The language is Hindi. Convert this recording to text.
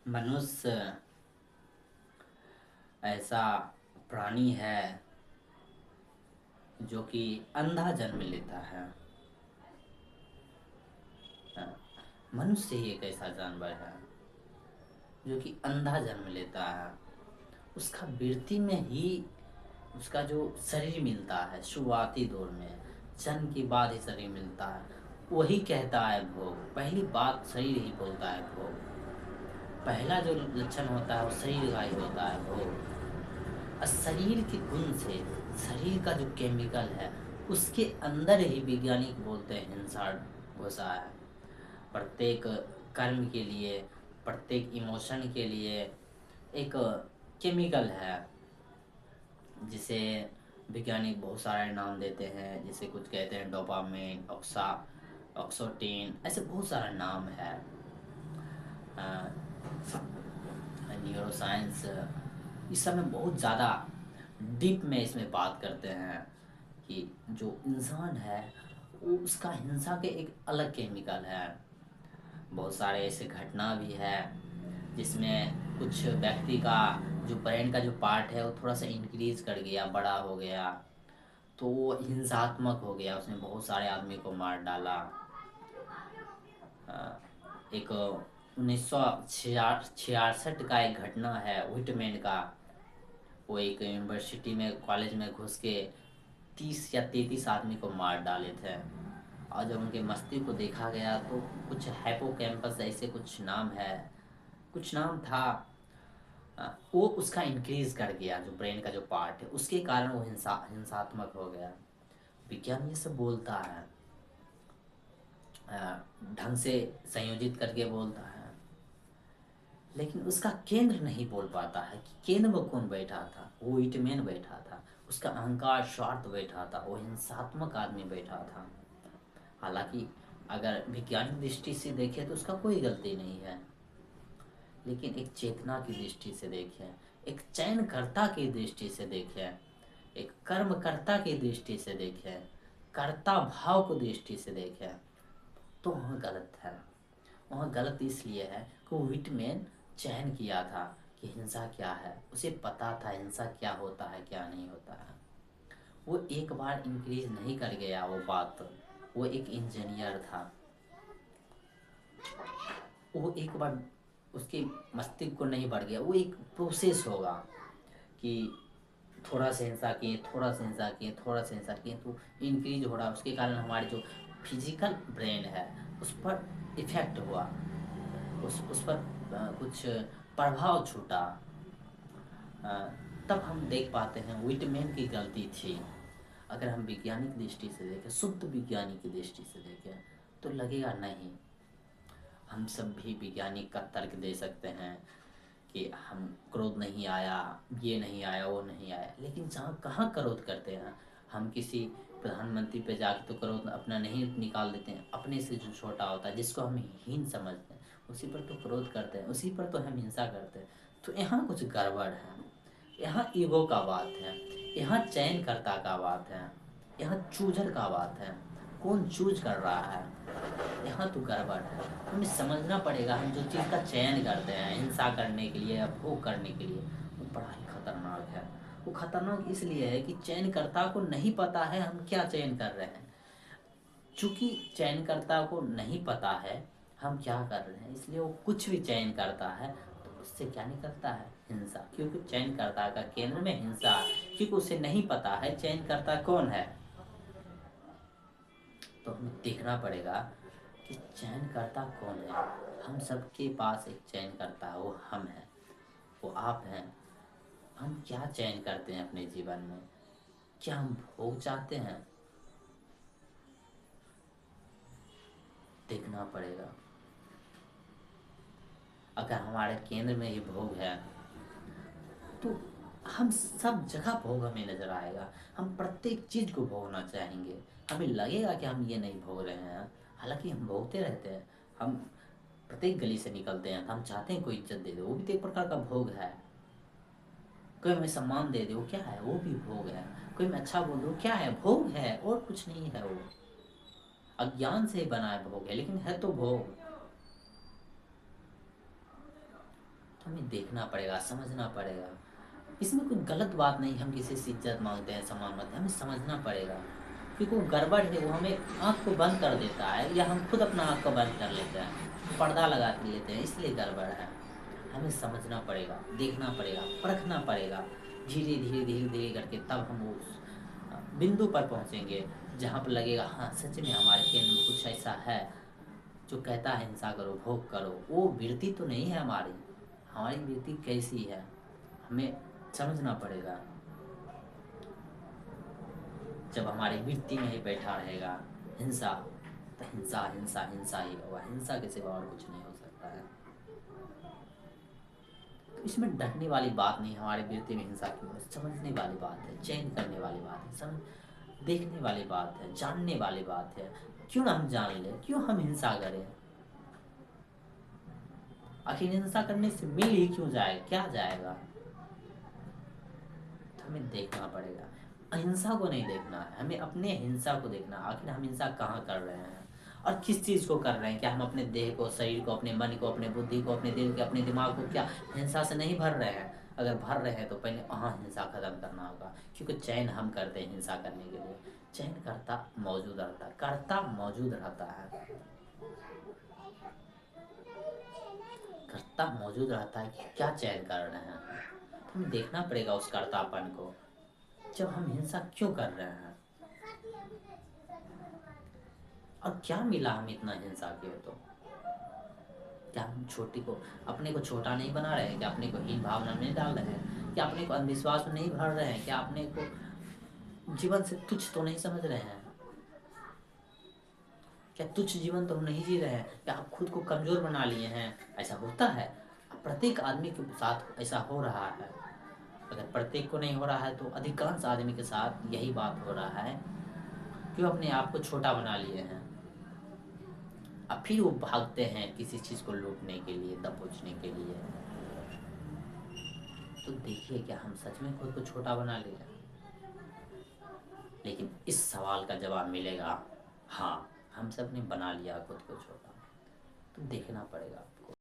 मनुष्य ऐसा प्राणी है जो कि अंधा जन्म लेता है। हाँ, मनुष्य ही एक ऐसा जानवर है जो कि अंधा जन्म लेता है। उसका वृत्ति में ही उसका जो शरीर मिलता है शुरुआती दौर में, जन्म के बाद ही शरीर मिलता है, वही कहता है भोग। पहली बात शरीर ही बोलता है भोग। पहला जो लक्षण होता है वो शरीर का ही होता है भोग। और शरीर के गुण से, शरीर का जो केमिकल है उसके अंदर ही वैज्ञानिक बोलते हैं हिंसा घुसा है। प्रत्येक कर्म के लिए, प्रत्येक इमोशन के लिए एक केमिकल है जिसे वैज्ञानिक बहुत सारे नाम देते हैं। जैसे कुछ कहते हैं डोपामिन, ऑक्सोटिन, ऐसे बहुत सारा नाम है। न्यूरो साइंस इस सब में बहुत ज़्यादा डीप में इसमें बात करते हैं कि जो इंसान है वो उसका हिंसा के एक अलग केमिकल है। बहुत सारे ऐसे घटना भी है जिसमें कुछ व्यक्ति का जो ब्रेन का जो पार्ट है वो थोड़ा सा इंक्रीज कर गया, बड़ा हो गया, तो वो हिंसात्मक हो गया, उसने बहुत सारे आदमी को मार डाला। एक 1966 का एक घटना है विटमैन का। वो एक यूनिवर्सिटी में, कॉलेज में घुस के 30 या 33 आदमी को मार डाले थे। और जब उनके मस्तिष्क को देखा गया तो कुछ हैपोकैम्पस ऐसे कुछ नाम है, कुछ नाम था। वो उसका इंक्रीज कर गया, जो ब्रेन का जो पार्ट है उसके कारण वो हिंसात्मक हो गया। विज्ञान ये सब बोलता है, ढंग से संयोजित करके बोलता है, लेकिन उसका केंद्र नहीं बोल पाता है कि केंद्र में कौन बैठा था। वो विटमैन बैठा था, उसका अहंकार स्वार्थ बैठा था, वो हिंसात्मक आदमी बैठा था। हालांकि अगर वैज्ञानिक दृष्टि से देखें तो उसका कोई गलती नहीं है, लेकिन एक चेतना की दृष्टि से देखें, एक चयनकर्ता की दृष्टि से देखें, एक कर्मकर्ता की दृष्टि से देखें, कर्ता भाव को दृष्टि से देखें, तो वहाँ गलत है। वहाँ गलत इसलिए है कि वो विटमैन चयन किया था कि हिंसा क्या है, उसे पता था हिंसा क्या होता है क्या नहीं होता है। वो एक बार इंक्रीज नहीं कर गया वो बात। वो एक इंजीनियर था, वो एक बार उसके मस्तिष्क को नहीं बढ़ गया। वो एक प्रोसेस होगा कि थोड़ा सा हिंसा किए, थोड़ा सा हिंसा किए, थोड़ा सा हिंसा किए, तो इंक्रीज हो रहा है। उसके कारण हमारे जो फिजिकल ब्रेन है उस पर इफेक्ट हुआ, उस पर कुछ प्रभाव छूटा। अ, तब हम देख पाते हैं विटमैन की गलती थी। अगर हम वैज्ञानिक दृष्टि से देखें, शुद्ध वैज्ञानिक की दृष्टि से देखें, तो लगेगा नहीं। हम सब भी वैज्ञानिक का तर्क दे सकते हैं कि हम क्रोध नहीं आया, ये नहीं आया, वो नहीं आया, लेकिन जहाँ कहाँ क्रोध करते हैं हम। किसी प्रधानमंत्री पे जाके तो क्रोध अपना नहीं निकाल देते हैं, अपने से जो छोटा होता है जिसको हम हीन समझते हैं उसी पर तो क्रोध करते हैं, उसी पर तो हम हिंसा करते हैं। तो यहाँ कुछ गड़बड़ है, यहाँ ईगो का बात है, यहाँ चयनकर्ता का बात है, यहाँ चूजर का बात है। कौन चूज कर रहा है, यहाँ तो गड़बड़ है। हमें समझना पड़ेगा हम जो चीज़ का चयन करते हैं हिंसा करने के लिए या भोग करने के लिए, वो बड़ा ही खतरनाक है। वो खतरनाक इसलिए है कि चयनकर्ता को नहीं पता है हम क्या चयन कर रहे हैं। चूंकि चयनकर्ता को नहीं पता है हम क्या कर रहे हैं, इसलिए वो कुछ भी चयन करता है, तो उससे क्या निकलता है हिंसा। क्योंकि चयनकर्ता का केंद्र में हिंसा है, क्योंकि उसे नहीं पता है चयनकर्ता कौन है। तो हमें देखना पड़ेगा कि चयनकर्ता कौन है। हम सबके पास एक चयनकर्ता है, वो हम हैं, वो आप हैं। हम क्या चयन करते हैं अपने जीवन में, क्या हम भोग चाहते हैं, देखना पड़ेगा। अगर हमारे केंद्र में ही भोग है तो हम सब जगह भोग हमें नजर आएगा। हम प्रत्येक चीज को भोगना चाहेंगे। हमें लगेगा कि हम ये नहीं भोग रहे हैं, हालांकि हम भोगते रहते हैं। हम प्रत्येक गली से निकलते हैं तो हम चाहते हैं कोई इज्जत दे दे, वो भी तो एक प्रकार का भोग है। कोई हमें सम्मान दे दे, वो क्या है, वो भी भोग है। कोई हमें अच्छा बोल दे, वो क्या है, भोग है और कुछ नहीं है। वो अज्ञान से बना है भोग है, लेकिन है तो भोग। हमें देखना पड़ेगा, समझना पड़ेगा। इसमें कोई गलत बात नहीं, हम किसी से इज्जत मांगते हैं, सम्मान मांगते हैं, हमें समझना पड़ेगा। क्योंकि वो गड़बड़ है, वो हमें आँख को बंद कर देता है, या हम खुद अपना आँख को बंद कर लेते हैं, पर्दा लगा लेते हैं, इसलिए गड़बड़ है। हमें समझना पड़ेगा, देखना पड़ेगा, परखना पड़ेगा। धीरे धीरे धीरे धीरे करके तब हम उस बिंदु पर पहुंचेंगे जहाँ पर लगेगा हाँ सच में हमारे केंद्र में कुछ ऐसा है जो कहता है हिंसा करो, भोग करो। वो वृत्ति तो नहीं है हमारी, हमारी वृत्ति कैसी है हमें समझना पड़ेगा। जब हमारी वृत्ति में ही बैठा रहेगा हिंसा, तो हिंसा हिंसा हिंसा ही होगा, हिंसा के सिवा और कुछ नहीं हो सकता है। तो इसमें डरने वाली बात नहीं, हमारे वृत्ति में हिंसा क्यों है, समझने वाली बात है, चयन करने वाली बात है, समझ देखने वाली बात है, जानने वाली बात है। क्यों ना हम जान ले, क्यों हम हिंसा करें? आखिर हिंसा करने से मिल ही क्यों जाए, क्या जाएगा? तो हमें देखना पड़ेगा। अहिंसा को नहीं देखना है, हमें अपने हिंसा को देखना। आखिर हम हिंसा कहाँ कर रहे हैं और किस चीज़ को कर रहे हैं? क्या हम अपने देह को, शरीर को, अपने मन को, अपने बुद्धि को, अपने दिल के, अपने दिमाग को क्या हिंसा से नहीं भर रहे हैं? अगर भर रहे हैं तो पहले वहाँ हिंसा खत्म करना होगा। क्योंकि चयन हम करते हैं हिंसा करने के लिए, चयन करता मौजूद रहता है, कर्ता मौजूद रहता है, कर्ता मौजूद रहता है कि क्या चयन कर रहे हैं। तो हमें देखना पड़ेगा उस कर्तापन को। जब हम हिंसा क्यों कर रहे हैं और क्या मिला हम इतना हिंसा के? तो क्या हम छोटी को, अपने को छोटा नहीं बना रहे हैं? क्या अपने को हीन भावना नहीं डाल रहे हैं? क्या अपने को अंधविश्वास में नहीं भर रहे हैं? क्या अपने को जीवन से तुच्छ तो नहीं समझ रहे हैं? क्या तुच्छ जीवन तो हम नहीं जी रहे हैं? क्या आप खुद को कमजोर बना लिए हैं? ऐसा होता है, प्रत्येक आदमी के साथ ऐसा हो रहा है। अगर प्रत्येक को नहीं हो रहा है तो अधिकांश आदमी के साथ यही बात हो रहा है। क्यों अपने आप को छोटा बना लिए हैं, अब फिर वो भागते हैं किसी चीज़ को लूटने के लिए, दबोचने के लिए। तो देखिए क्या हम सच में खुद को छोटा बना लिए? लेकिन इस सवाल का जवाब मिलेगा हाँ, हम सब ने बना लिया खुद को छोटा। तो देखना पड़ेगा आपको।